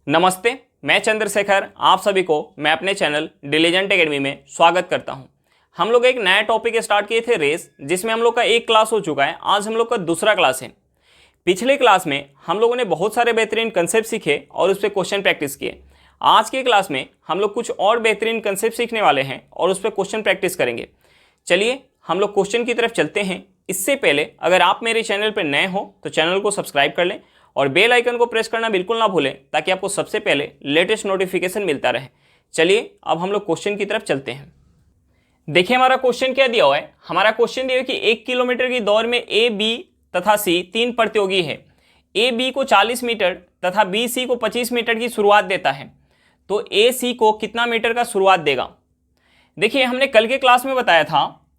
नमस्ते, मैं चंद्रशेखर आप सभी को मैं अपने चैनल डिलीजेंट एकेडमी में स्वागत करता हूं। हम लोग एक नया टॉपिक स्टार्ट किए थे रेस, जिसमें हम लोग का एक क्लास हो चुका है। आज हम लोग का दूसरा क्लास है। पिछले क्लास में हम लोगों ने बहुत सारे बेहतरीन कंसेप्ट सीखे और उस पर क्वेश्चन प्रैक्टिस किए। आज के क्लास में हम लोग कुछ और बेहतरीन कंसेप्ट सीखने वाले हैं और उस पर क्वेश्चन प्रैक्टिस करेंगे। चलिए हम लोग क्वेश्चन की तरफ चलते हैं। इससे पहले अगर आप मेरे चैनल पर नए हो तो चैनल को सब्सक्राइब कर लें और बेल आइकन को प्रेस करना बिल्कुल ना भूलें, ताकि आपको सबसे पहले लेटेस्ट नोटिफिकेशन मिलता रहे। चलिए अब हम लोग क्वेश्चन की तरफ चलते हैं। देखिए हमारा क्वेश्चन क्या दिया हुआ है। हमारा क्वेश्चन दिया है कि 1 किलोमीटर की दौड़ में ए, बी तथा सी तीन प्रतियोगी है। ए बी को 40 मीटर तथा बी सी को 25 मीटर की शुरुआत देता है, तो ए सी को कितना मीटर का शुरुआत देगा। देखिए हमने कल के क्लास में बताया था,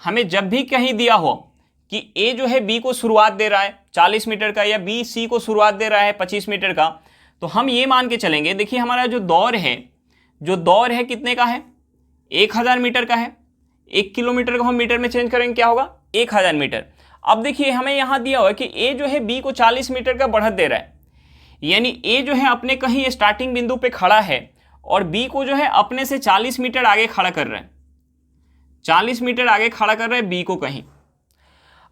हमें जब भी कहीं दिया हो कि ए जो है बी को शुरुआत दे रहा है 40 मीटर का, या बी सी को शुरुआत दे रहा है 25 मीटर का, तो हम ये मान के चलेंगे। देखिए हमारा जो दौर है कितने का है, 1000 मीटर का है। 1 किलोमीटर को हम मीटर में चेंज करेंगे, क्या होगा 1000 मीटर। अब देखिए हमें यहाँ दिया हुआ है कि ए जो है बी को 40 मीटर का बढ़त दे रहा है, यानी ए जो है अपने कहीं स्टार्टिंग बिंदु पे खड़ा है और बी को जो है अपने से 40 मीटर आगे खड़ा कर रहा है। 40 मीटर आगे खड़ा कर रहा है बी को कहीं।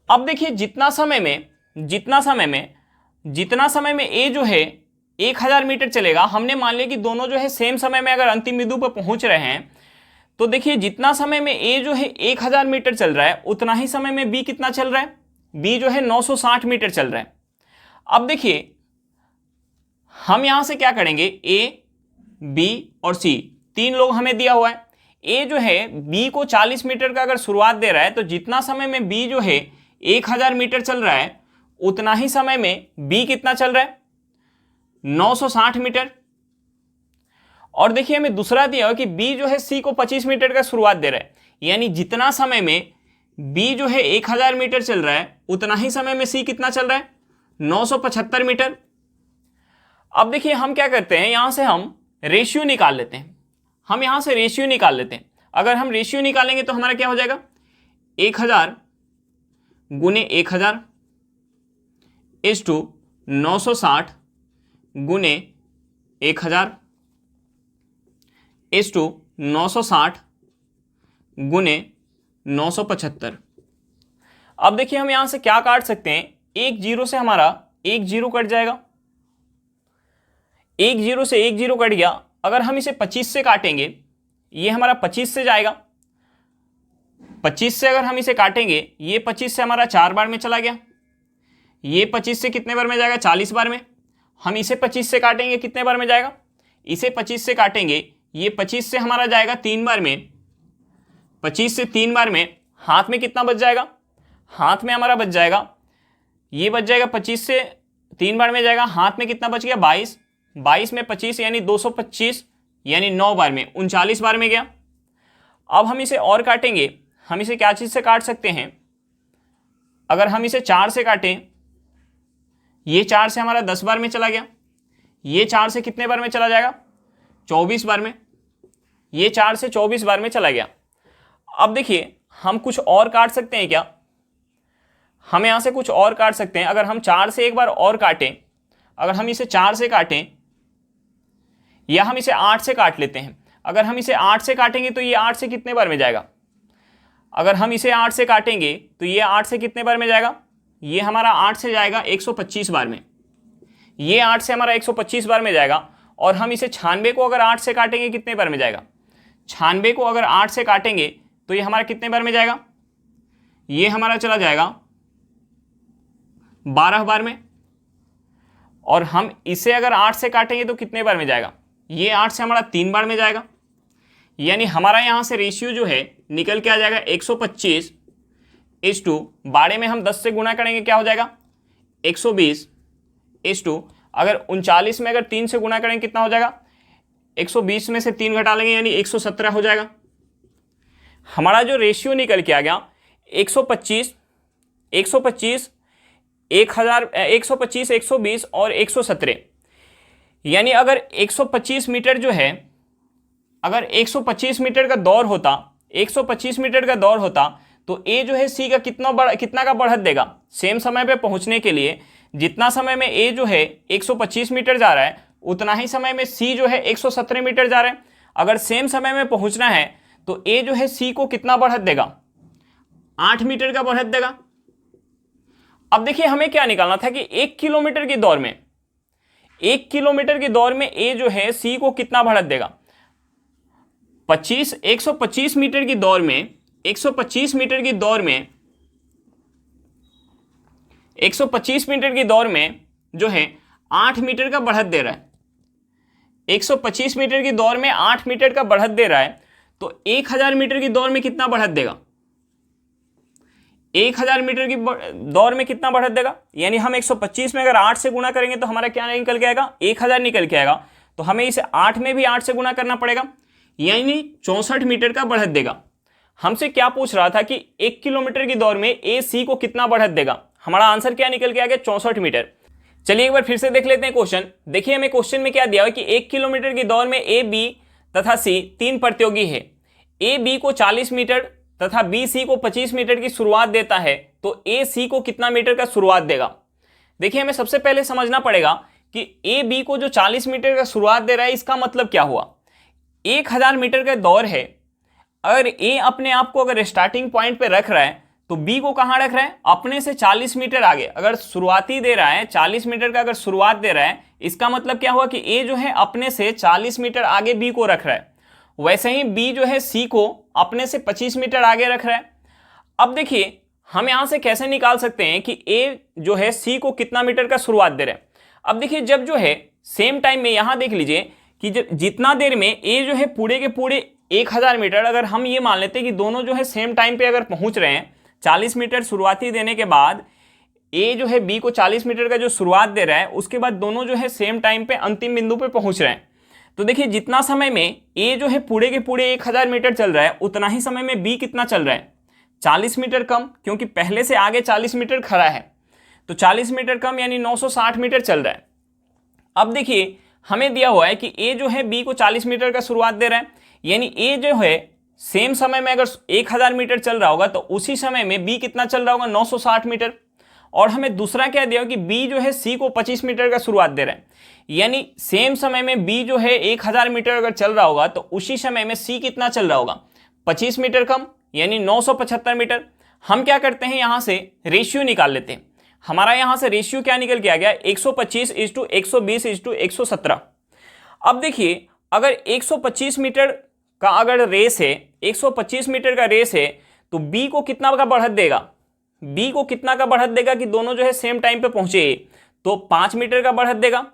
अब देखिए जितना समय में ए जो है 1000 मीटर चलेगा, हमने मान लिया कि दोनों जो है सेम समय में अगर अंतिम बिंदु पर पहुंच रहे हैं, तो देखिए जितना समय में ए जो है 1000 मीटर चल रहा है, उतना ही समय में बी कितना चल रहा है, बी जो है 960 मीटर चल रहा है। अब देखिए हम यहां से क्या करेंगे, ए बी और सी तीन लोग हमें दिया हुआ है। ए जो है बी को 40 मीटर का अगर शुरुआत दे रहा है, तो जितना समय में बी जो है 1000 मीटर चल रहा है, उतना ही समय में बी कितना चल रहा है, 960 मीटर। और देखिए हमें दूसरा दिया है कि बी जो है सी को 25 मीटर का शुरुआत दे रहा है, यानी जितना समय में बी जो है 1000 मीटर चल रहा है, उतना ही समय में सी कितना चल रहा है, 975 मीटर। अब देखिए हम क्या करते हैं, यहां से हम रेशियो निकाल लेते हैं। अगर हम रेशियो निकालेंगे तो हमारा क्या हो जाएगा, 1000 गुने 1000 इज टू 960 गुने 1000 इज टू 960 गुने 975। अब देखिए हम यहां से क्या काट सकते हैं, एक जीरो से हमारा एक जीरो कट जाएगा, एक जीरो से एक जीरो कट गया। अगर हम इसे 25 से काटेंगे, ये हमारा 25 से जाएगा। 25 से अगर हम इसे काटेंगे, ये 25 से हमारा 4 बार में चला गया। ये 25 से कितने बार में जाएगा, 40 बार में। हम इसे 25 से काटेंगे, कितने बार में जाएगा, इसे 25 से काटेंगे, ये 25 से हमारा जाएगा 3 बार में। 25 से 3 बार में हाथ में कितना बच जाएगा, हाथ में हमारा बच जाएगा, ये बच जाएगा 25 से 3 बार में जाएगा, हाथ में कितना बच गया 22। 22 में 25 यानी 225, यानी 9 बार में 39 बार में गया। अब हम इसे और काटेंगे, हम इसे क्या चीज से काट सकते हैं, अगर हम इसे 4 से काटें, ये 4 से हमारा 10 बार में चला गया। ये 4 से कितने बार में चला जाएगा, 24 बार में। ये 4 से 24 बार में चला गया। अब देखिए हम कुछ और काट सकते हैं क्या, हम यहां से कुछ और काट सकते हैं। अगर हम 4 से एक बार और काटें, अगर हम इसे 4 से काटें, या हम इसे 8 से काट लेते हैं। अगर हम इसे 8 से काटेंगे तो ये 8 से कितने बार में जाएगा, अगर हम इसे 8 से काटेंगे तो ये 8 से कितने बार में जाएगा, ये हमारा 8 से जाएगा 125 बार में। ये 8 से हमारा 125 बार में जाएगा। और हम इसे 96 को अगर 8 से काटेंगे, कितने बार में जाएगा, 96 को अगर 8 से काटेंगे तो ये हमारा कितने बार में जाएगा, ये हमारा चला जाएगा 12 बार में। और हम इसे अगर 8 से काटेंगे तो कितने बार में जाएगा, ये 8 से हमारा 3 बार में जाएगा। यानी हमारा यहां से रेशियो जो है निकल के आ जाएगा 125 इज टू, बाड़े में हम 10 से गुना करेंगे, क्या हो जाएगा 120 इज टू, अगर 39 में अगर 3 से गुना करेंगे कितना हो जाएगा, 120 में से 3 घटा लेंगे यानी 117 हो जाएगा। हमारा जो रेशियो निकल के आ गया 125 125 120 और 117। यानी अगर 125 मीटर जो है, अगर 125 मीटर का दौर होता, 125 मीटर का दौर होता, तो ए जो है सी का कितना का बढ़त देगा, सेम समय पे पहुंचने के लिए जितना समय में ए जो है 125 मीटर जा रहा है, उतना ही समय में सी जो है 117 मीटर जा रहा है। अगर सेम समय में पहुंचना है तो ए जो है सी को कितना बढ़त देगा, 8 मीटर का बढ़त देगा। अब देखिए हमें क्या निकालना था कि 1 किलोमीटर की दौड़ में, 1 किलोमीटर की दौड़ में ए जो है सी को कितना बढ़त देगा। 125 मीटर की दौड़ में, 125 मीटर की दौड़ में, 125 मीटर की दौड़ में जो है 8 मीटर का बढ़त दे रहा है। 125 मीटर की दौड़ में 8 मीटर का बढ़त दे रहा है, तो 1000 मीटर की दौड़ में कितना बढ़त देगा, 1000 मीटर की दौड़ में कितना बढ़त देगा। यानी हम 125 में अगर 8 से गुणा करेंगे तो हमारा क्या निकल के आएगा, 1000 निकल के आएगा। तो हमें इसे 8 में भी 8 से गुणा करना पड़ेगा, यानी 64 मीटर का बढ़त देगा। हमसे क्या पूछ रहा था कि 1 किलोमीटर की दौड़ में ए सी को कितना बढ़त देगा। हमारा आंसर क्या निकल के आ गया, 64 मीटर। चलिए एक बार फिर से देख लेते हैं क्वेश्चन। देखिए हमें क्वेश्चन में क्या दिया है कि 1 किलोमीटर की दौड़ में ए बी तथा सी 3 प्रतियोगी है। ए बी को 40 मीटर तथा बी सी को 25 मीटर की शुरुआत देता है, तो ए सी को कितना मीटर का शुरुआत देगा। देखिए हमें सबसे पहले समझना पड़ेगा कि ए बी को जो 40 मीटर का शुरुआत दे रहा है, इसका मतलब क्या हुआ। 1000 मीटर का दौड़ है, अगर ए अपने आप को अगर स्टार्टिंग पॉइंट पे रख रहा है तो बी को कहां रख रहा है, अपने से 40 मीटर आगे। अगर शुरुआती दे रहा है 40 मीटर का, अगर शुरुआत दे रहा है, इसका मतलब क्या हुआ कि ए जो है अपने से 40 मीटर आगे बी को रख रहा है। वैसे ही बी जो है सी को अपने से 25 मीटर आगे रख रहा है। अब देखिए हम यहां से कैसे निकाल सकते हैं कि ए जो है सी को कितना मीटर का शुरुआत दे रहा है। अब देखिए जब जो है सेम टाइम में यहां देख लीजिए कि जब जितना देर में ए जो है पूरे के पूरे 1000 मीटर, अगर हम ये मान लेते हैं कि दोनों जो है सेम टाइम पे अगर पहुंच रहे हैं, 40 मीटर शुरुआती देने के बाद ए जो है बी को 40 मीटर का जो शुरुआत दे रहा है, उसके बाद दोनों जो है सेम टाइम पे अंतिम बिंदु पे पहुंच रहे हैं। तो देखिए जितना समय में ए जो है पूरे के पूरे 1000 मीटर चल रहा है, उतना ही समय में बी कितना चल रहा है, 40 मीटर कम, क्योंकि पहले से आगे 40 मीटर खड़ा है, तो 40 मीटर कम यानी 960 मीटर चल रहा है। अब देखिए हमें दिया हुआ है कि ए जो है बी को 40 मीटर का शुरुआत दे रहा है, यानी ए जो है सेम समय में अगर 1000 मीटर चल रहा होगा तो उसी समय में बी कितना चल रहा होगा, 960 मीटर। और हमें दूसरा क्या दिया कि बी जो है सी को 25 मीटर का शुरुआत दे रहा है, यानी सेम समय में बी जो है 1000 मीटर अगर चल रहा होगा तो उसी समय में सी कितना चल रहा होगा, 25 मीटर कम, यानी 975 मीटर। हम क्या करते हैं, यहां से रेशियो निकाल लेते हैं। हमारा यहां से रेशियो क्या निकल के आ गया, 125:120:117। अब देखिए अगर 125 मीटर का अगर रेस है, 125 मीटर का रेस है, तो बी को कितना का बढ़त देगा, बी को कितना का बढ़त देगा कि दोनों जो है सेम टाइम पे पहुंचे, तो 5 मीटर का बढ़त देगा।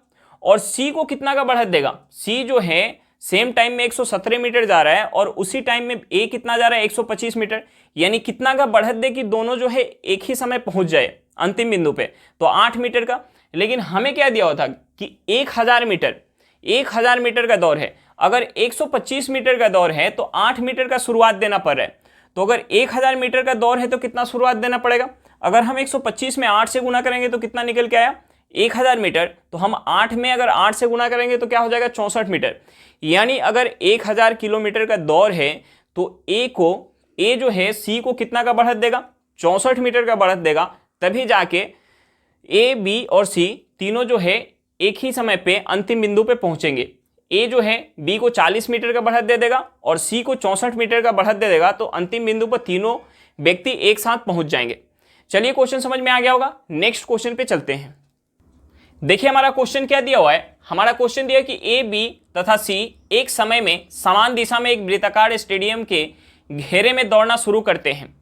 और सी को कितना का बढ़त देगा, सी जो है सेम टाइम में 117 मीटर जा रहा है और उसी टाइम में ए कितना जा रहा है, 125 मीटर, यानी कितना का बढ़त दे कि दोनों जो है एक ही समय पहुंच जाए अंतिम बिंदु पे, तो 8 मीटर का। लेकिन हमें क्या दिया हुआ था कि 1000 मीटर का दौर है, अगर 125 मीटर का दौर है तो 8 मीटर का शुरुआत देना पड़ रहा है। तो अगर 1000 मीटर का दौर है तो कितना शुरुआत देना पड़ेगा, अगर हम 125 में 8 से गुना करेंगे तो कितना निकल के आया, 1000 मीटर। तो हम 8 में अगर 8 से गुना करेंगे तो क्या हो जाएगा, 64 मीटर। यानी अगर 1000 किलोमीटर का दौर है तो ए जो है सी को कितना का बढ़त देगा, 64 मीटर का बढ़त देगा। तभी जाके ए बी और सी तीनों जो है एक ही समय पे अंतिम बिंदु पे पहुंचेंगे। ए जो है बी को 40 मीटर का बढ़त दे देगा और सी को 64 मीटर का बढ़त दे देगा, तो अंतिम बिंदु पर तीनों व्यक्ति एक साथ पहुंच जाएंगे। चलिए क्वेश्चन समझ में आ गया होगा, नेक्स्ट क्वेश्चन पे चलते हैं। देखिए हमारा क्वेश्चन क्या दिया हुआ है, हमारा क्वेश्चन दिया कि ए बी तथा सी एक समय में समान दिशा में एक वृत्ताकार स्टेडियम के घेरे में दौड़ना शुरू करते हैं।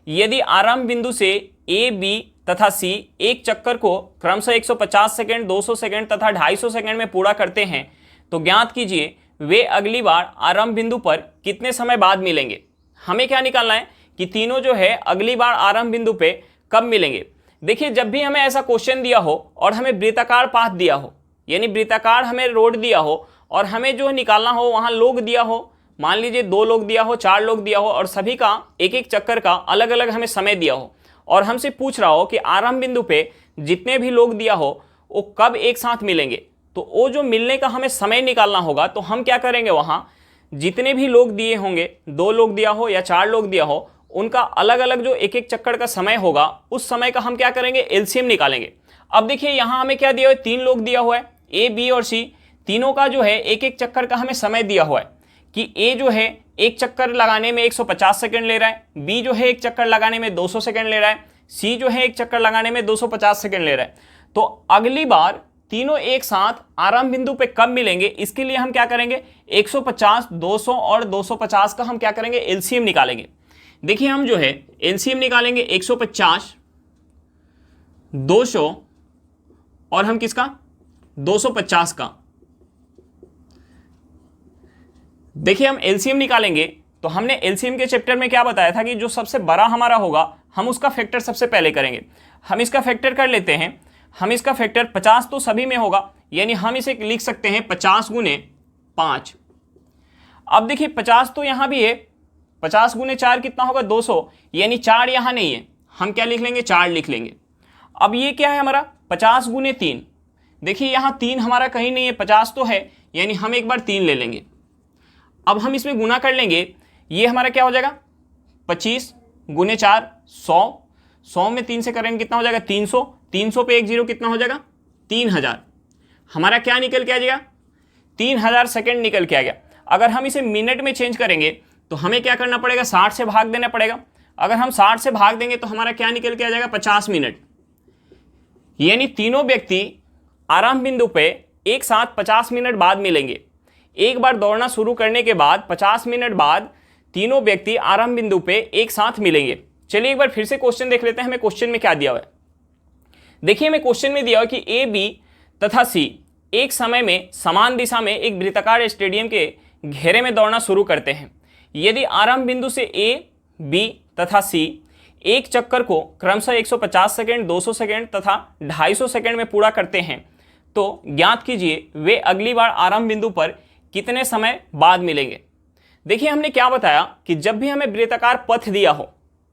यदि आरंभ बिंदु से ए बी तथा सी एक चक्कर को क्रमशः 150 सेकंड, 200 सेकंड तथा 250 सेकंड में पूरा करते हैं, तो ज्ञात कीजिए वे अगली बार आरंभ बिंदु पर कितने समय बाद मिलेंगे। हमें क्या निकालना है कि तीनों जो है अगली बार आरंभ बिंदु पे कब मिलेंगे। देखिए जब भी हमें ऐसा क्वेश्चन दिया हो और हमें वृत्ताकार पाथ दिया हो, यानी वृत्ताकार हमें रोड दिया हो और हमें जो निकालना हो वहां लोग दिया हो, मान लीजिए 2 लोग दिया हो, 4 लोग दिया हो और सभी का एक एक चक्कर का अलग अलग हमें समय दिया हो और हमसे पूछ रहा हो कि आरंभ बिंदु पे जितने भी लोग दिया हो वो कब एक साथ मिलेंगे, तो वो जो मिलने का हमें समय निकालना होगा। तो हम क्या करेंगे, वहां जितने भी लोग दिए होंगे, 2 लोग दिया हो या 4 लोग दिया हो, उनका अलग अलग जो एक एक चक्कर का समय होगा उस समय का हम क्या करेंगे, एलसीएम निकालेंगे। अब देखिए यहां हमें क्या दिया हुआ है, 3 लोग दिया हुआ है, ए बी और सी। तीनों का जो है एक एक चक्कर का हमें समय दिया हुआ है कि ए जो है एक चक्कर लगाने में 150 सेकंड ले रहा है, बी जो है एक चक्कर लगाने में 200 सेकंड ले रहा है, सी जो है एक चक्कर लगाने में 250 सेकंड ले रहा है। तो अगली बार तीनों एक साथ आरंभ बिंदु पे कब मिलेंगे, इसके लिए हम क्या करेंगे, 150, 200 और 250 का हम क्या करेंगे, एलसीएम निकालेंगे। देखिए हम जो है एलसीएम निकालेंगे 150, 200 और हम किसका, 250 का। देखिए हम एलसीएम निकालेंगे तो हमने एलसीएम के चैप्टर में क्या बताया था कि जो सबसे बड़ा हमारा होगा हम उसका फैक्टर सबसे पहले करेंगे। हम इसका फैक्टर कर लेते हैं। हम इसका फैक्टर 50 तो सभी में होगा, यानी हम इसे लिख सकते हैं 50 गुने 5। अब देखिए 50 तो यहां भी है, 50 गुने 4 कितना होगा, 200, यानी 4 यहां नहीं है, हम क्या लिख लेंगे, 4 लिख लेंगे। अब ये क्या है हमारा 50 गुने 3, देखिए यहां 3 हमारा कहीं नहीं है, 50 तो है, यानी हम एक बार 3 ले लेंगे। अब हम इसमें गुना कर लेंगे, ये हमारा क्या हो जाएगा 25 गुने 4 100, 100 में 3 से करेंगे कितना हो जाएगा 300, 300 पे 1 0 कितना हो जाएगा 3000। हमारा क्या निकल के आ जाएगा 3000 सेकंड निकल के आ गया। अगर हम इसे मिनट में चेंज करेंगे तो हमें क्या करना पड़ेगा, 60 से भाग देना पड़ेगा। अगर हम 60 से भाग देंगे तो हमारा क्या निकल के आ जाएगा 50 मिनट। यानी तीनों व्यक्ति आरंभ बिंदु पे एक साथ 50 मिनट बाद मिलेंगे। एक बार दौड़ना शुरू करने के बाद 50 मिनट बाद तीनों व्यक्ति आरंभ बिंदु पे एक साथ मिलेंगे। चलिए एक बार फिर से क्वेश्चन देख लेते हैं, हमें क्वेश्चन में क्या दिया हुआ है। देखिए हमें क्वेश्चन में दिया हुआ कि ए, बी तथा सी एक समय में समान दिशा में एक वृत्ताकार स्टेडियम के घेरे में दौड़ना शुरू करते हैं। यदि आरंभ बिंदु से ए, बी तथा सी एक चक्कर को क्रमशः 150 सेकेंड, 200 सेकेंड तथा 250 सेकेंड में पूरा करते हैं तो ज्ञात कीजिए वे अगली बार आरंभ बिंदु पर कितने समय बाद मिलेंगे। देखिए हमने क्या बताया कि जब भी हमें वृत्ताकार पथ दिया हो,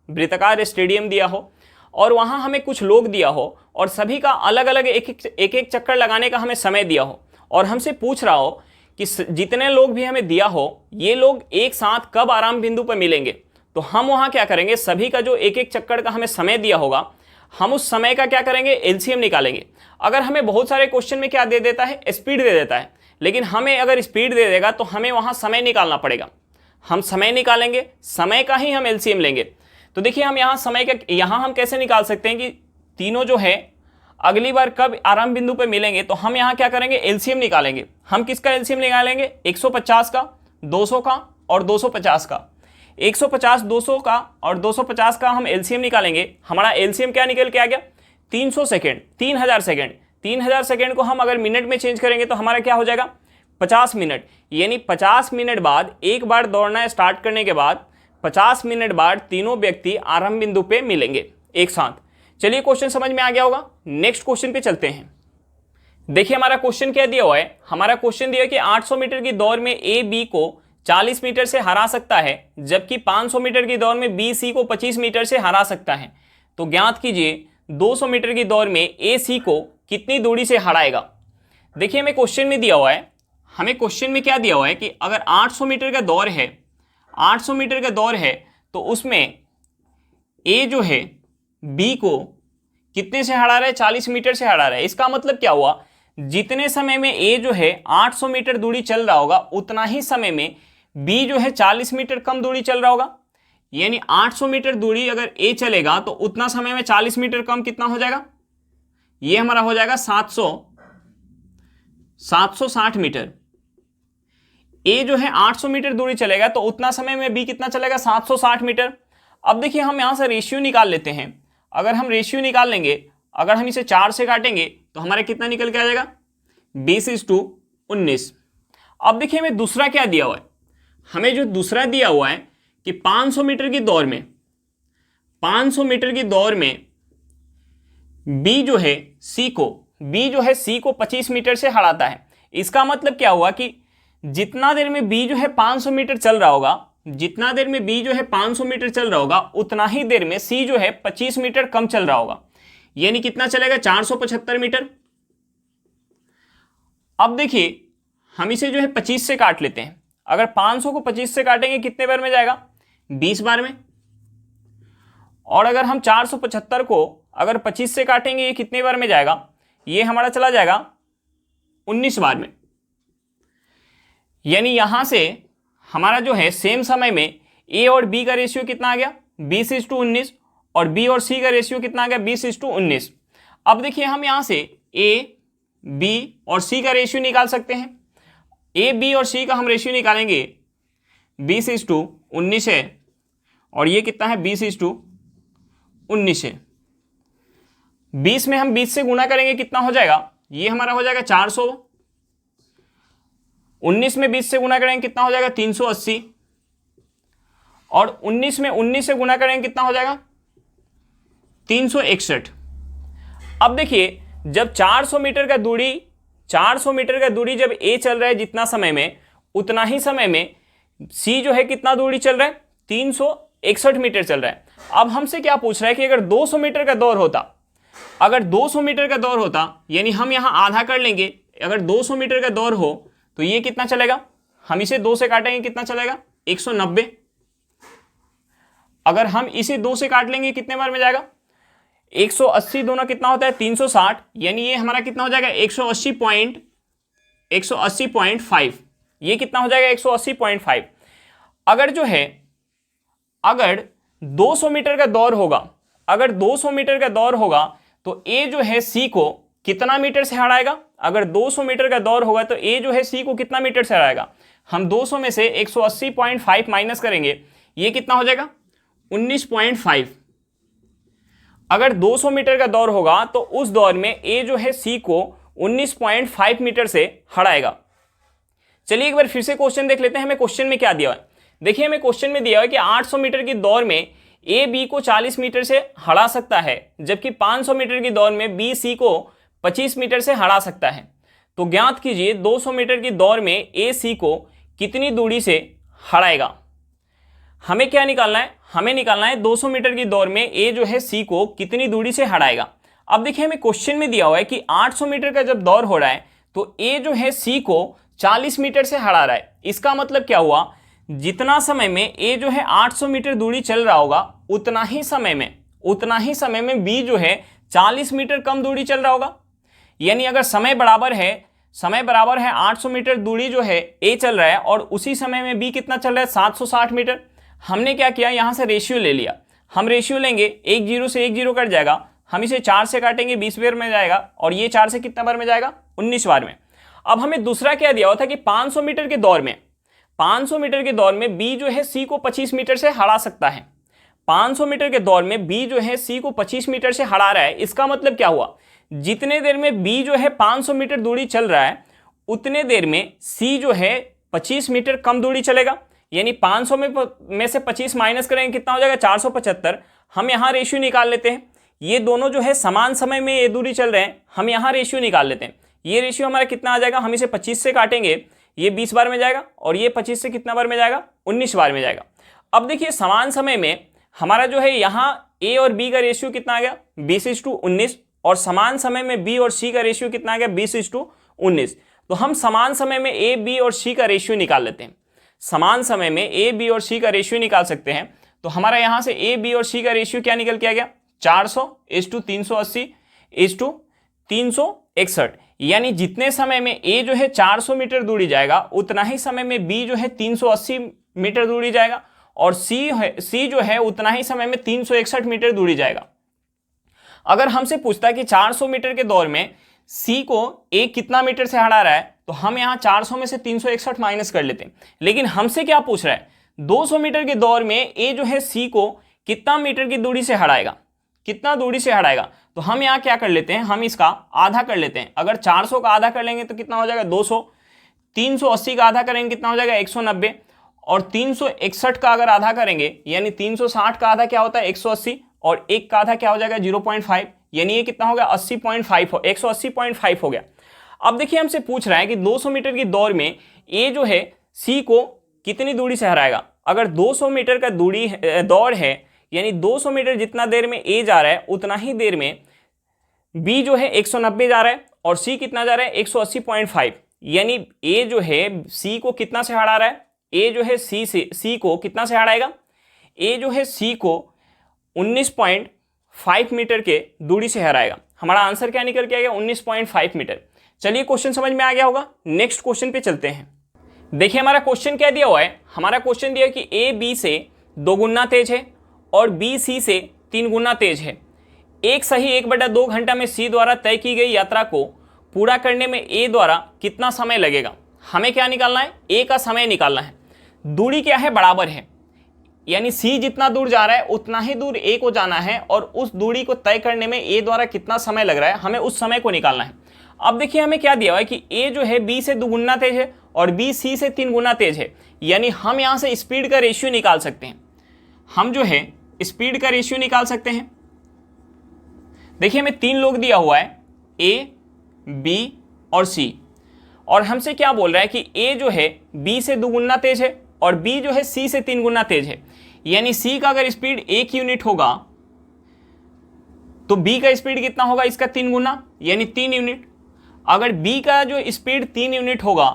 वृत्ताकार स्टेडियम दिया हो और वहां हमें कुछ लोग दिया हो और सभी का अलग अलग एक एक चक्कर लगाने का हमें समय दिया हो और हमसे पूछ रहा हो कि जितने लोग भी हमें दिया हो ये लोग एक साथ कब आरंभ बिंदु पर मिलेंगे, तो हम वहां क्या करेंगे, सभी का जो एक एक चक्कर का हमें समय दिया होगा हम उस समय का क्या करेंगे, एलसीएम निकालेंगे। अगर हमें बहुत सारे क्वेश्चन में क्या दे देता है, स्पीड दे देता है, लेकिन हमें अगर स्पीड दे देगा तो हमें वहां समय निकालना पड़ेगा। हम समय निकालेंगे, समय का ही हम एलसीएम लेंगे। तो देखिए हम यहाँ समय का यहाँ हम कैसे निकाल सकते हैं कि तीनों जो है अगली बार कब आरंभ बिंदु पे मिलेंगे, तो हम यहाँ क्या करेंगे, एलसीएम निकालेंगे। हम किसका एलसीएम निकालेंगे, 150 का, 200 का और 250 का। 150, 200 का और 250 का हम एलसीएम निकालेंगे। हमारा एलसीएम क्या निकल के आ गया 300 सेकेंड, 3000 सेकेंड। 3000 सेकेंड को हम अगर मिनट में चेंज करेंगे तो हमारा क्या हो जाएगा 50 मिनट। यानी 50 मिनट बाद एक बार दौड़ना स्टार्ट करने के बाद 50 मिनट बाद तीनों व्यक्ति आरंभ बिंदु पे मिलेंगे एक साथ। चलिए क्वेश्चन समझ में आ गया होगा, नेक्स्ट क्वेश्चन पे चलते हैं। देखिए हमारा क्वेश्चन क्या दिया हुआ है, हमारा क्वेश्चन दिया है कि 800 मीटर की दौड़ में ए बी को 40 मीटर से हरा सकता है, जबकि 500 मीटर की दौड़ में बी सी को 25 मीटर से हरा सकता है। तो ज्ञात कीजिए 200 मीटर की दौड़ में ए सी को कितनी दूरी से हराएगा। देखिए हमें क्वेश्चन में दिया हुआ है, हमें क्वेश्चन में क्या दिया हुआ है कि अगर 800 मीटर का दौड़ है, 800 मीटर का दौड़ है तो उसमें ए जो है बी को कितने से हरा रहा है, 40 मीटर से हरा रहा है। इसका मतलब क्या हुआ, जितने समय में ए जो है 800 मीटर दूरी चल रहा होगा उतना ही समय में बी जो है 40 मीटर कम दूरी चल रहा होगा। यानी 800 मीटर दूरी अगर ए चलेगा तो उतना समय में 40 मीटर कम कितना हो जाएगा, ये हमारा हो जाएगा 760 मीटर। ए जो है 800 मीटर दूरी चलेगा तो उतना समय में बी कितना चलेगा 760 मीटर। अब देखिए हम यहां से रेशियो निकाल लेते हैं। अगर हम रेशियो निकाल लेंगे, अगर हम इसे 4 से काटेंगे तो हमारा कितना निकल के आ जाएगा 20:19। अब देखिए हमें दूसरा क्या दिया हुआ है, हमें जो दूसरा दिया हुआ है कि 500 मीटर की दौड़ में, 500 मीटर की दौड़ में बी जो है सी को 25 मीटर से हराता है। इसका मतलब क्या हुआ कि जितना देर में बी जो है 500 मीटर चल रहा होगा, जितना देर में बी जो है 500 मीटर चल रहा होगा उतना ही देर में सी जो है 25 मीटर कम चल रहा होगा। यानी कितना चलेगा 475 मीटर। अब देखिए हम इसे जो है 25 से काट लेते हैं। अगर 500 को 25 से काटेंगे कितने बार में जाएगा 20 बार में। और अगर हम 475 को अगर 25 से काटेंगे ये कितने बार में जाएगा, ये हमारा चला जाएगा 19 बार में। यानी यहां से हमारा जो है सेम समय में ए और बी का रेशियो कितना आ गया 20:19 और बी और सी का रेशियो कितना आ गया 20:19। अब देखिए हम यहां से ए बी और सी का रेशियो निकाल सकते हैं। ए बी और सी का हम रेशियो निकालेंगे 20:19 है और ये कितना है 20:19 है। 20 में हम 20 से गुणा करेंगे कितना हो जाएगा, ये हमारा हो जाएगा 400। 19 में 20 से गुणा करेंगे कितना हो जाएगा 380 और 19 में 19 से गुणा करेंगे कितना हो जाएगा 361। अब देखिए जब 400 मीटर का दूरी जब ए चल रहा है जितना समय में, उतना ही समय में सी जो है कितना दूरी चल रहा है 361 मीटर चल रहा है। अब हमसे क्या पूछ रहा है कि अगर 200 मीटर का दौर होता, यानी हम यहां आधा कर लेंगे। अगर 200 मीटर का दौर हो तो ये कितना चलेगा, हम इसे 2 से काटेंगे कितना चलेगा 190। अगर हम इसे 2 से काट लेंगे कितने बार में जाएगा 180, दोनों कितना होता है 360, यानी ये हमारा कितना हो जाएगा 180.5। ये कितना हो जाएगा 180.5। अगर 200 मीटर का दौर होगा, तो ए जो है सी को कितना मीटर से हटाएगा। अगर 200 मीटर का दौर होगा तो ए जो है सी को कितना मीटर से हटाएगा। हम 200 में से 180.5 माइनस करेंगे, ये कितना हो जाएगा 19.5। अगर 200 मीटर का दौर होगा तो उस दौर में ए जो है सी को 19.5 मीटर से हटाएगा। चलिए एक बार फिर से क्वेश्चन देख लेते हैं, हमें क्वेश्चन में क्या दिया है। देखिए हमें क्वेश्चन में दिया है कि 800 मीटर की दौर में ए बी को 40 मीटर से हटा सकता है, जबकि 500 मीटर की दौर में बी सी को 25 मीटर से हटा सकता है। तो ज्ञात कीजिए 200 मीटर की दौर में ए सी को कितनी दूरी से हटाएगा। हमें क्या निकालना है, हमें निकालना है 200 मीटर की दौर में ए जो है सी को कितनी दूरी से हटाएगा। अब देखिए हमें क्वेश्चन में दिया हुआ है कि 800 मीटर का जब दौर हो रहा है तो ए जो है सी को 40 मीटर से हटा रहा है। इसका मतलब क्या हुआ, जितना समय में ए जो है 800 मीटर दूरी चल रहा होगा, उतना ही समय में बी जो है 40 मीटर कम दूरी चल रहा होगा। यानी अगर समय बराबर है 800 मीटर दूरी जो है ए चल रहा है और उसी समय में बी कितना चल रहा है 760 मीटर। हमने क्या किया, यहां से रेशियो ले लिया। हम रेशियो लेंगे, 1 0 से 1 0 कट जाएगा, हम इसे 4 से काटेंगे 20 बार में जाएगा और ये 4 से कितना बार में जाएगा 19 बार में। अब हमें दूसरा क्या दिया हुआ था कि 500 मीटर के दौर में बी जो है सी को 25 मीटर से हटा सकता है। 500 मीटर के दौर में बी जो है सी को 25 मीटर से हटा रहा है। इसका मतलब क्या हुआ, जितने देर में बी जो है 500 मीटर दूरी चल रहा है, उतने देर में सी जो है 25 मीटर कम दूरी चलेगा। यानी 500 में से 25 माइनस करेंगे कितना हो जाएगा 475। हम यहाँ रेशियो निकाल लेते हैं, ये दोनों जो है समान समय में ये दूरी चल रहे हैं, हम यहाँ रेशियो निकाल लेते हैं। ये रेशियो हमारा कितना आ जाएगा, हम इसे 25 से काटेंगे, ये 20 बार में जाएगा और ये 25 से कितना बार में जाएगा 19 बार में जाएगा। अब देखिए समान समय में हमारा जो है यहाँ ए और बी का रेशियो कितना आ गया 20:19 और समान समय में बी और सी का रेशियो कितना आ गया 20:19। तो हम समान समय में ए बी और सी का रेशियो निकाल लेते हैं। समान समय में ए बी और सी का रेशियो निकाल सकते हैं। तो हमारा यहां से ए बी और सी का रेशियो क्या निकल के आ गया 400:380:361। यानी जितने समय में ए जो है 400 मीटर दूरी जाएगा, उतना ही समय में बी जो है 380 मीटर दूरी जाएगा और सी जो है उतना ही समय में 361 मीटर दूरी जाएगा। अगर हमसे पूछता है कि 400 मीटर के दौर में सी को ए कितना मीटर से हटा रहा है, तो हम यहाँ 400 में से 361 माइनस कर लेते हैं। लेकिन हमसे क्या पूछ रहा है, 200 मीटर के दौर में ए जो है सी को कितना मीटर की दूरी से हटाएगा, कितना दूरी से हटाएगा। तो हम यहाँ क्या कर लेते हैं, हम इसका आधा कर लेते हैं। अगर 400 का आधा कर लेंगे तो कितना हो जाएगा 200, 380 का आधा करेंगे कितना हो जाएगा 190 और 361 का अगर आधा करेंगे यानी 360 का आधा क्या होता है 180 और 1 का आधा क्या हो जाएगा 0.5, यानी ये कितना हो गया 80.5 हो 180.5 हो गया। अब देखिए हमसे पूछ रहा है कि 200 मीटर की दौड़ में ए जो है सी को कितनी दूरी से हराएगा। अगर 200 मीटर का दौड़ है यानी 200 मीटर जितना देर में ए जा रहा है उतना ही देर में बी जो है 190 जा रहा है और सी कितना जा रहा है 180.5। यानी ए जो है सी को कितना से हरा रहा है, ए जो है सी को कितना से हराएगा, ए जो है सी को 19.5 मीटर के दूरी से हराएगा। हमारा आंसर क्या निकल के आ गया 19.5 मीटर। चलिए क्वेश्चन समझ में आ गया होगा, नेक्स्ट क्वेश्चन पे चलते हैं। देखिए हमारा क्वेश्चन क्या दिया हुआ है, हमारा क्वेश्चन दिया है कि ए बी से 2 गुना तेज है और बी सी से 3 गुना तेज है। एक सही 1/2 घंटा में सी द्वारा तय की गई यात्रा को पूरा करने में ए द्वारा कितना समय लगेगा। हमें क्या निकालना है, ए का समय निकालना है। दूरी क्या है, बराबर है, यानी सी जितना दूर जा रहा है उतना ही दूर ए को जाना है और उस दूरी को तय करने में ए द्वारा कितना समय लग रहा है, हमें उस समय को निकालना है। अब देखिए हमें क्या दिया हुआ है कि ए जो है बी से 2 गुना तेज है और बी सी से 3 गुना तेज है, यानी हम यहाँ से स्पीड का रेशियो निकाल सकते हैं। हम जो है स्पीड का रेशियो निकाल सकते हैं। देखिए हमें 3 लोग दिया हुआ है, ए बी और सी, और हमसे क्या बोल रहा है कि ए जो है बी से 2 गुना तेज है और बी जो है सी से 3 गुना तेज है, यानी सी का अगर स्पीड 1 यूनिट होगा तो बी का स्पीड कितना होगा, इसका 3 गुना यानी 3 यूनिट। अगर बी का जो स्पीड 3 यूनिट होगा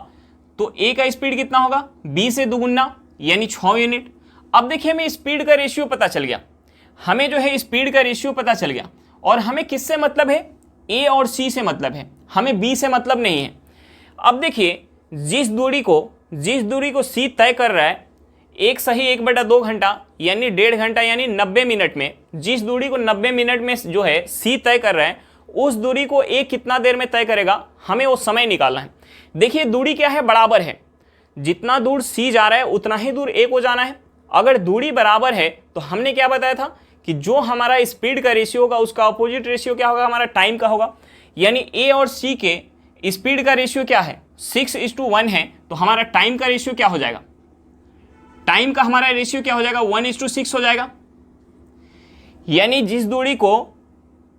तो ए का स्पीड कितना होगा, बी से 2 गुना यानी 6 यूनिट। अब देखिए हमें स्पीड का रेशियो पता चल गया, हमें जो है स्पीड का रेशियो पता चल गया और हमें किससे मतलब है, ए और सी से मतलब है, हमें बी से मतलब नहीं है। अब देखिए जिस दूरी को सी तय कर रहा है एक सही 1/2 घंटा यानी 1.5 घंटा यानी 90 मिनट में, जिस दूरी को 90 मिनट में जो है सी तय कर रहा है उस दूरी को ए कितना देर में तय करेगा, हमें वो समय निकालना है। देखिए दूरी क्या है, बराबर है, जितना दूर सी जा रहा है उतना ही दूर ए को जाना है। अगर दूरी बराबर है तो हमने क्या बताया था कि जो हमारा स्पीड का रेशियो होगा उसका अपोजिट रेशियो क्या होगा, हमारा टाइम का होगा। यानी ए और सी के स्पीड का रेशियो क्या है, 6:1 है, तो हमारा टाइम का रेशियो क्या हो जाएगा, टाइम का हमारा रेशियो क्या हो जाएगा, 1:6 हो जाएगा। यानी जिस दूरी को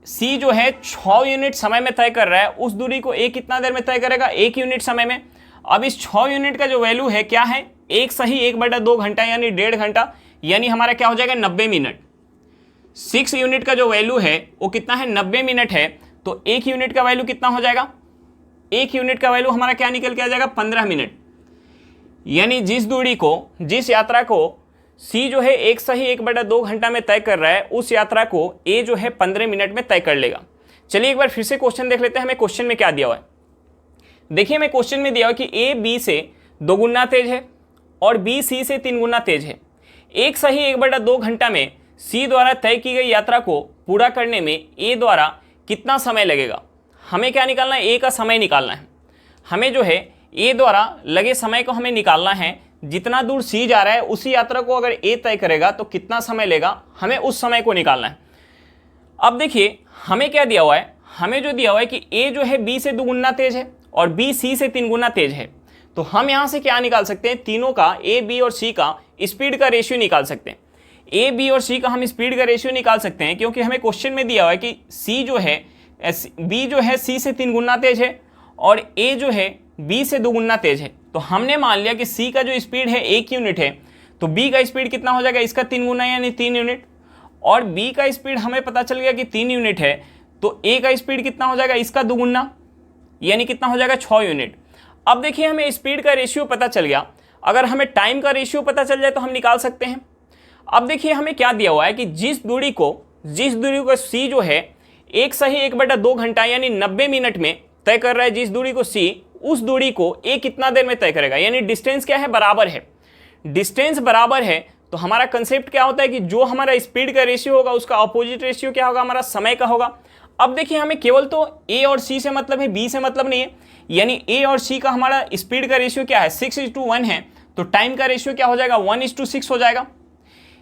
सी जो है 6 यूनिट समय में तय कर रहा है उस दूरी को ए कितना देर में तय करेगा, 1 यूनिट समय में। अब इस 6 यूनिट का जो वैल्यू है क्या है, एक सही 1/2 घंटा यानी 1.5 घंटा, यानी हमारा क्या हो जाएगा 90 मिनट। 6 यूनिट का जो वैल्यू है वो कितना है, 90 मिनट है, तो 1 यूनिट का वैल्यू कितना हो जाएगा, 1 यूनिट का वैल्यू हमारा क्या निकल के आ जाएगा, 15 मिनट। यानी जिस यात्रा को सी जो है एक सही 1/2 घंटा में तय कर रहा है उस यात्रा को ए जो है 15 मिनट में तय कर लेगा। चलिए एक बार फिर से क्वेश्चन देख लेते हैं, हमें क्वेश्चन में क्या दिया हुआ है। देखिए हमें क्वेश्चन में दिया हुआ कि ए बी से 2 गुना तेज है और बी सी से 3 गुना तेज है। एक सही 1/2 घंटा में सी द्वारा तय की गई यात्रा को पूरा करने में ए द्वारा कितना समय लगेगा। हमें क्या निकालना है, ए का समय निकालना है। हमें जो है ए द्वारा लगे समय को हमें निकालना है। जितना दूर सी जा रहा है उसी यात्रा को अगर ए तय करेगा तो कितना समय लेगा, हमें उस समय को निकालना है। अब देखिए हमें क्या दिया हुआ है, हमें जो दिया हुआ है कि ए जो है बी से 2 गुना तेज है और बी सी से 3 गुना तेज है, तो हम यहाँ से क्या निकाल सकते हैं, तीनों का ए बी और सी का स्पीड का रेशियो निकाल सकते हैं। ए बी और सी का हम स्पीड का रेशियो निकाल सकते हैं क्योंकि हमें क्वेश्चन में दिया हुआ है कि सी जो है बी जो है सी से 3 गुना तेज है और ए जो है बी से 2 गुना तेज है। तो हमने मान लिया कि सी का जो स्पीड है 1 यूनिट है, तो बी का स्पीड कितना हो जाएगा, इसका 3 गुना यानी 3 यूनिट, और बी का स्पीड हमें पता चल गया कि 3 यूनिट है, तो ए का स्पीड कितना हो जाएगा, इसका 2 गुना यानी कितना हो जाएगा 6 यूनिट। अब देखिए हमें स्पीड का रेशियो पता चल गया, अगर हमें टाइम का रेशियो पता चल जाए तो हम निकाल सकते हैं। अब देखिए हमें क्या दिया हुआ है कि जिस दूरी को सी जो है एक सही 1/2 घंटा यानी 90 मिनट में तय कर रहा है, जिस दूरी को सी, उस दूरी को ए कितना देर में तय करेगा। यानी डिस्टेंस क्या है, बराबर है। डिस्टेंस बराबर है तो हमारा कंसेप्ट क्या होता है कि जो हमारा स्पीड का रेशियो होगा उसका अपोजिट रेशियो क्या होगा, हमारा समय का होगा। अब देखिए हमें केवल तो ए और सी से मतलब है, बी से मतलब नहीं है। यानी ए और सी का हमारा स्पीड का रेशियो क्या है, 6:1 है, तो टाइम का रेशियो क्या हो जाएगा, 1:6 हो जाएगा।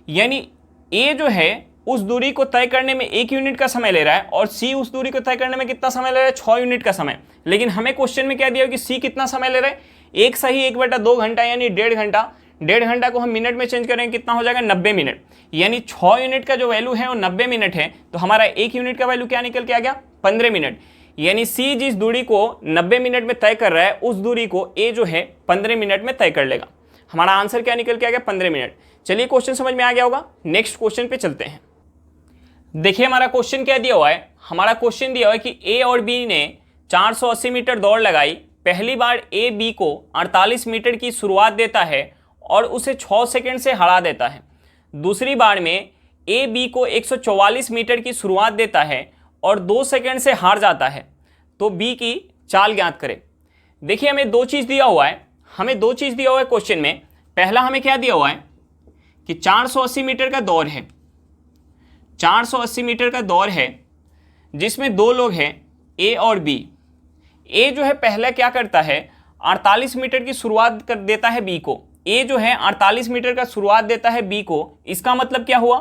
यानी ए जो है उस दूरी को तय करने में 1 यूनिट का समय ले रहा है और सी उस दूरी को तय करने में कितना समय ले रहा है, 6 यूनिट का समय। लेकिन हमें क्वेश्चन में क्या दिया कि सी कितना समय ले रहा है, एक सही 1/2 घंटा यानी 1.5 घंटा। 1.5 घंटा को हम मिनट में चेंज करेंगे, कितना हो जाएगा 90 मिनट। यानी 6 यूनिट का जो वैल्यू है वो 90 मिनट है, तो हमारा 1 यूनिट का वैल्यू क्या निकल के आ गया, 15 मिनट। यानी सी जिस दूरी को 90 मिनट में तय कर रहा है उस दूरी को ए जो है 15 मिनट में तय कर लेगा। हमारा आंसर क्या निकल के आ गया, 15 मिनट। चलिए क्वेश्चन समझ में आ गया होगा, नेक्स्ट क्वेश्चन पे चलते हैं। देखिए हमारा क्वेश्चन क्या दिया हुआ है, हमारा क्वेश्चन दिया हुआ है कि ए और बी ने 480 मीटर दौड़ लगाई। पहली बार ए बी को 48 मीटर की शुरुआत देता है और उसे 6 सेकंड से हरा देता है। दूसरी बार में ए बी को 144 मीटर की शुरुआत देता है और 2 सेकंड से हार जाता है, तो बी की चाल ज्ञात करें। देखिए हमें 2 चीज़ दिया हुआ है, हमें दो चीज़ दिया हुआ है क्वेश्चन में। पहला हमें क्या दिया हुआ है कि 480 मीटर का दौर है, 480 मीटर का दौर है जिसमें दो लोग हैं ए और बी। ए जो है पहला क्या करता है, 48 मीटर की शुरुआत कर देता है बी को। ए जो है 48 मीटर का शुरुआत देता है बी को। इसका मतलब क्या हुआ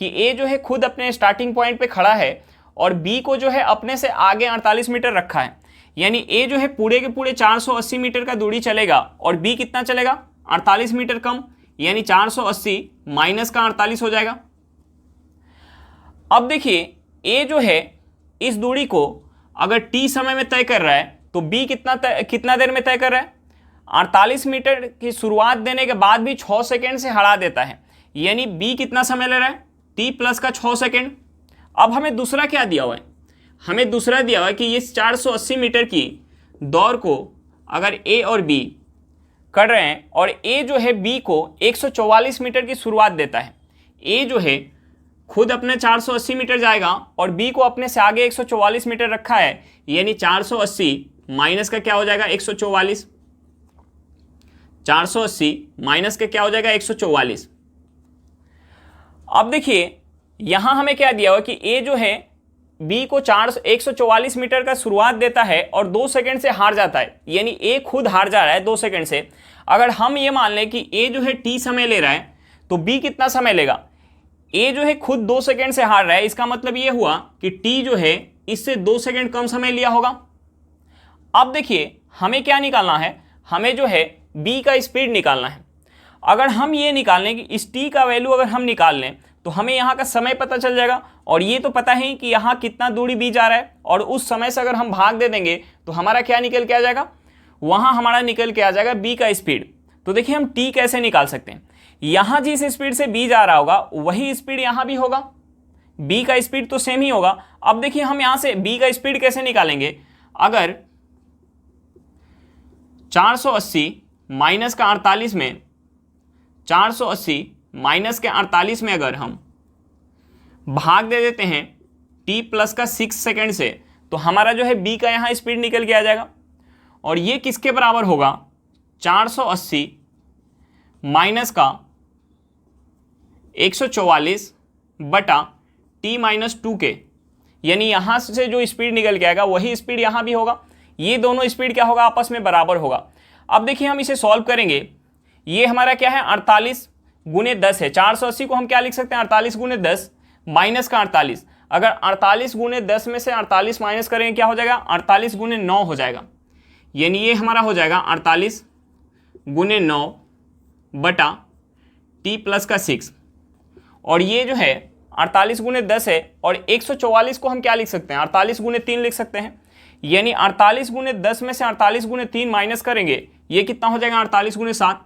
कि ए जो है खुद अपने स्टार्टिंग पॉइंट पे खड़ा है और बी को जो है अपने से आगे 48 मीटर रखा है। यानी ए जो है पूरे के पूरे 480 मीटर का दूरी चलेगा और बी कितना चलेगा, 48 मीटर कम, यानी 480 माइनस का 48 हो जाएगा। अब देखिए ए जो है इस दूरी को अगर टी समय में तय कर रहा है तो बी कितना देर में तय कर रहा है, 48 मीटर की शुरुआत देने के बाद भी 6 सेकेंड से हटा देता है, यानी बी कितना समय ले रहा है, टी प्लस का 6 सेकेंड। अब हमें दूसरा क्या दिया हुआ है, हमें दूसरा दिया हुआ है कि इस 480 मीटर की दौड़ को अगर ए और बी कर रहे हैं और ए जो है बी को 144 मीटर की शुरुआत देता है। ए जो है खुद अपने 480 मीटर जाएगा और बी को अपने से आगे 144 मीटर रखा है, यानी 480 माइनस का क्या हो जाएगा 144, 480 माइनस का क्या हो जाएगा 144। अब देखिए यहां हमें क्या दिया हुआ कि ए जो है बी को 144 मीटर का शुरुआत देता है और 2 सेकंड से हार जाता है, यानी ए खुद हार जा रहा है 2 सेकंड से। अगर हम ये मान लें कि ए जो है टी समय ले रहा है तो बी कितना समय लेगा, ए जो है खुद 2 सेकंड से हार रहा है, इसका मतलब ये हुआ कि टी जो है इससे 2 सेकंड कम समय लिया होगा। अब देखिए हमें क्या निकालना है, हमें जो है बी का स्पीड निकालना है। अगर हम ये निकाल लें कि इस टी का वैल्यू अगर हम निकाल लें तो हमें यहाँ का समय पता चल जाएगा और ये तो पता है कि यहाँ कितना दूरी बी जा रहा है, और उस समय से अगर हम भाग दे देंगे तो हमारा क्या निकल के आ जाएगा, वहाँ हमारा निकल के आ जाएगा बी का स्पीड। तो देखिए हम टी कैसे निकाल सकते हैं, यहाँ जिस स्पीड से बी जा रहा होगा वही स्पीड यहाँ भी होगा, बी का स्पीड तो सेम ही होगा। अब देखिए हम यहाँ से बी का स्पीड कैसे निकालेंगे, अगर 480 माइनस का 48 में 480 माइनस के 48 में अगर हम भाग दे देते हैं t प्लस का 6 सेकेंड से, तो हमारा जो है b का यहाँ स्पीड निकल के आ जाएगा। और ये किसके बराबर होगा, 480 माइनस का 144 बटा t माइनस 2 के, यानी यहाँ से जो स्पीड निकल के आएगा वही स्पीड यहाँ भी होगा। ये दोनों स्पीड क्या होगा, आपस में बराबर होगा। अब देखिए हम इसे सॉल्व करेंगे, ये हमारा क्या है 48 गुने 10 है, 480 को हम क्या लिख सकते हैं 48 गुने 10 माइनस का 48। अगर 48 गुने 10 में से 48 माइनस करेंगे क्या हो जाएगा, 48 गुने 9 हो जाएगा, यानी ये हमारा हो जाएगा 48 गुने 9 बटा t प्लस का 6। और ये जो है 48 गुने 10 है और 144 को हम क्या लिख सकते हैं 48 गुने 3 लिख सकते हैं, यानी 48 गुने 10 में से 48 गुने 3 माइनस करेंगे ये कितना हो जाएगा 48 गुने 7।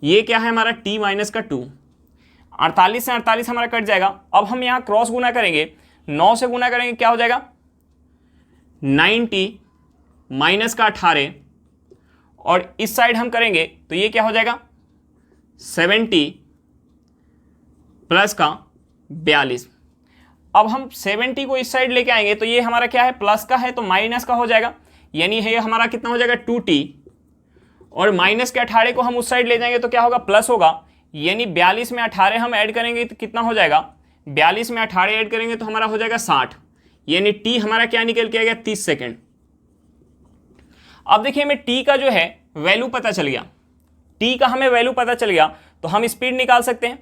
ये क्या है हमारा t माइनस का 2, 48 से 48 हमारा कट जाएगा। अब हम यहाँ क्रॉस गुना करेंगे, 9 से गुना करेंगे क्या हो जाएगा 90 माइनस का 18, और इस साइड हम करेंगे तो ये क्या हो जाएगा 70 प्लस का 42। अब हम 70 को इस साइड लेके आएंगे तो ये हमारा क्या है प्लस का है तो माइनस का हो जाएगा, यानी ये हमारा कितना हो जाएगा 2t, और माइनस के 18 को हम उस साइड ले जाएंगे तो क्या होगा प्लस होगा, यानी 42 में 18 हम ऐड करेंगे तो कितना हो जाएगा 42 में 18 ऐड करेंगे तो हमारा हो जाएगा 60, यानी t हमारा क्या निकल के आ गया 30 सेकेंड। अब देखिए हमें t का जो है वैल्यू पता चल गया, t का हमें वैल्यू पता चल गया तो हम स्पीड निकाल सकते हैं।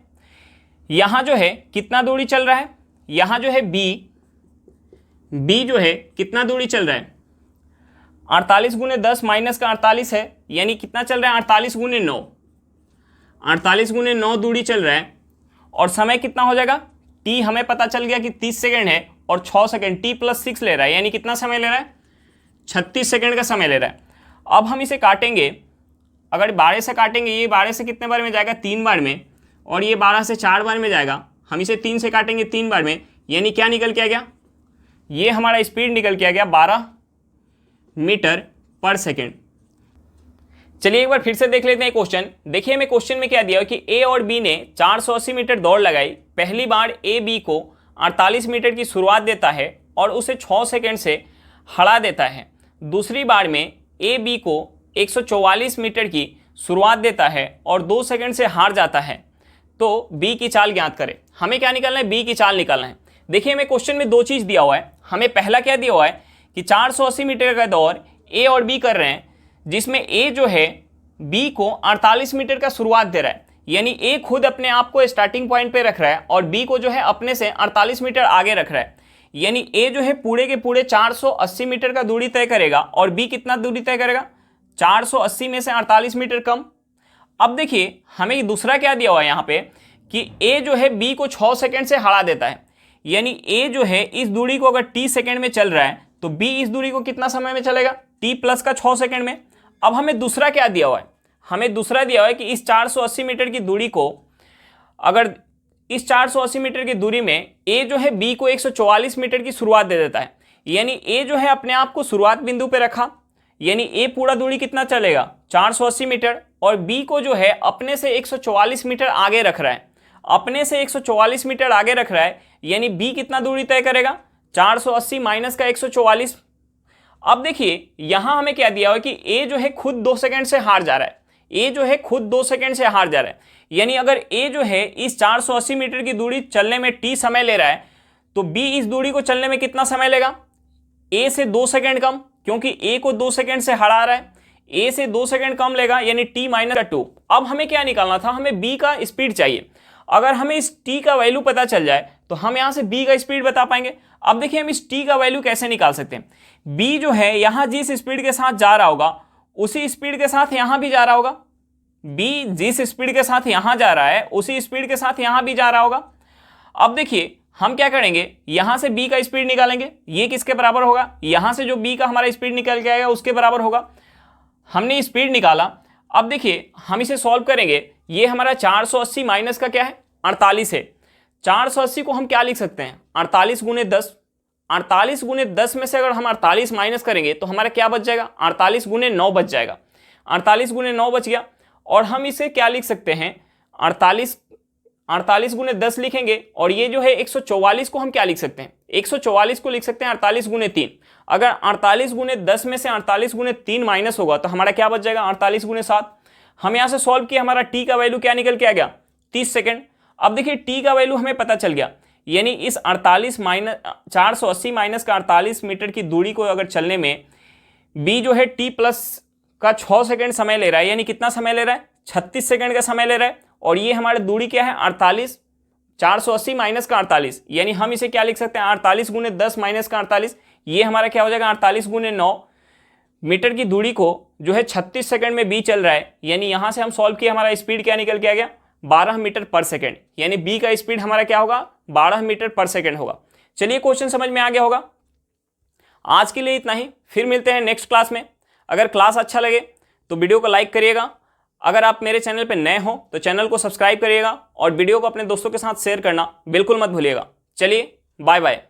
यहाँ जो है कितना दूरी चल रहा है, यहाँ जो है b जो है कितना दूरी चल रहा है 48 गुने 10 माइनस का 48 है, यानी कितना चल रहा है 48 गुने 9, 48 गुने 9 दूरी चल रहा है। और समय कितना हो जाएगा, t हमें पता चल गया कि 30 सेकेंड है और 6 सेकेंड t प्लस 6 ले रहा है, यानी कितना समय ले रहा है 36 सेकेंड का समय ले रहा है। अब हम इसे काटेंगे, अगर 12 से काटेंगे ये 12 से कितने बार में जाएगा 3 बार में, और ये 12 से 4 बार में जाएगा, हम इसे 3 से काटेंगे 3 बार में, यानी क्या निकल के आ गया, ये हमारा स्पीड निकल के आ गया 12 मीटर पर सेकेंड। चलिए एक बार फिर से देख लेते हैं क्वेश्चन। देखिए हमें क्वेश्चन में क्या दिया कि ए और बी ने 480 मीटर दौड़ लगाई। पहली बार ए बी को 48 मीटर की शुरुआत देता है और उसे 6 सेकेंड से हरा देता है। दूसरी बार में ए बी को 144 मीटर की शुरुआत देता है और 2 सेकंड से हार जाता है तो बी की चाल ज्ञात करें। हमें क्या निकालना है, बी की चाल निकालना है। देखिए हमें क्वेश्चन में दो चीज दिया हुआ है। हमें पहला क्या दिया हुआ है कि 480 मीटर का दौर ए और बी कर रहे हैं, जिसमें ए जो है बी को 48 मीटर का शुरुआत दे रहा है, यानी ए खुद अपने आप को स्टार्टिंग पॉइंट पे रख रहा है और बी को जो है अपने से 48 मीटर आगे रख रहा है। यानी ए जो है पूरे के पूरे 480 मीटर का दूरी तय करेगा और बी कितना दूरी तय करेगा, 480 में से 48 मीटर कम। अब देखिए हमें दूसरा क्या दिया हुआ है यहाँ पे कि ए जो है बी को 6 सेकंड से हरा देता है, यानी ए जो है इस दूरी को अगर टी सेकंड में चल रहा है तो बी इस दूरी को कितना समय में चलेगा, टी प्लस का 6 सेकंड में। अब हमें दूसरा क्या दिया हुआ है, हमें दूसरा दिया हुआ है कि इस 480 मीटर की दूरी को, अगर इस 480 मीटर की दूरी में ए जो है बी को 144 मीटर की शुरुआत दे देता है, यानी ए जो है अपने आप को शुरुआत बिंदु पे रखा, यानी ए पूरा दूरी कितना चलेगा 480 मीटर, और बी को जो है अपने से 144 मीटर आगे रख रहा है, अपने से 144 मीटर आगे रख रहा है, यानी बी कितना दूरी तय करेगा 480 माइनस का 144। अब देखिए यहां हमें क्या दिया हुआ है कि ए जो है खुद 2 सेकंड से हार जा रहा है, ए जो है खुद 2 सेकंड से हार जा रहा है, यानी अगर ए जो है इस 480 मीटर की दूरी चलने में टी समय ले रहा है तो बी इस दूरी को चलने में कितना समय लेगा, ए से 2 सेकंड कम, क्योंकि ए को 2 सेकंड से हरा रहा है, ए से 2 सेकंड कम लेगा, यानी टी माइनस का 2। अब हमें क्या निकालना था, हमें बी का स्पीड चाहिए। अगर हमें इस टी का वैल्यू पता चल जाए तो हम यहां से बी का स्पीड बता पाएंगे। अब देखिए हम इस टी का वैल्यू कैसे निकाल सकते हैं, बी जो है यहां जिस स्पीड के साथ जा रहा होगा उसी स्पीड के साथ यहां भी जा रहा होगा, बी जिस स्पीड के साथ यहां जा रहा है उसी स्पीड के साथ यहां भी जा रहा होगा। अब देखिए हम क्या करेंगे, यहां से बी का स्पीड निकालेंगे, ये किसके बराबर होगा, यहां से जो बी का हमारा स्पीड निकल के आएगा उसके बराबर होगा। हमने स्पीड निकाला। अब देखिए हम इसे सॉल्व करेंगे, ये हमारा 480 माइनस का क्या है 48 है। 480 को हम क्या लिख सकते हैं 48 गुने 10, 48 गुने 10 में से अगर हम 48 माइनस करेंगे तो हमारा क्या बच जाएगा 48 गुने 9 बच जाएगा, 48 गुने 9 बच गया। और हम इसे क्या लिख सकते हैं 48 गुने 10 लिखेंगे, और ये जो है 144 को हम क्या लिख सकते हैं 144 को लिख सकते हैं 48 गुने 3। अगर 48 गुने 10 में से 48 गुने 3 माइनस होगा तो हमारा क्या बच जाएगा 48 गुने 7। हम यहां से सॉल्व किया, हमारा टी का वैल्यू क्या निकल के आ गया 30 सेकंड। अब देखिए टी का वैल्यू हमें पता चल गया, यानी इस 48 माइनस 480 माइनस का 48 मीटर की दूरी को अगर चलने में बी जो है टी प्लस का 6 सेकंड समय ले रहा है, यानी कितना समय ले रहा है 36 सेकंड का समय ले रहा है, और ये हमारी दूरी क्या है 48, 480 माइनस का 48, यानी हम इसे क्या लिख सकते हैं 48 गुने 10 माइनस का 48, ये हमारा क्या हो जाएगा 48 गुने 9 मीटर की दूरी को जो है 36 सेकंड में बी चल रहा है, यानी यहां से हम सॉल्व किया, हमारा स्पीड क्या निकल के आ गया 12 मीटर पर सेकंड, यानी बी का स्पीड हमारा क्या होगा 12 मीटर पर सेकंड होगा। चलिए क्वेश्चन समझ में आ गया होगा। आज के लिए इतना ही, फिर मिलते हैं नेक्स्ट क्लास में। अगर क्लास अच्छा लगे तो वीडियो को लाइक करिएगा, अगर आप मेरे चैनल पर नए हो तो चैनल को सब्सक्राइब करिएगा और वीडियो को अपने दोस्तों के साथ शेयर करना बिल्कुल मत भूलिएगा। चलिए बाय बाय।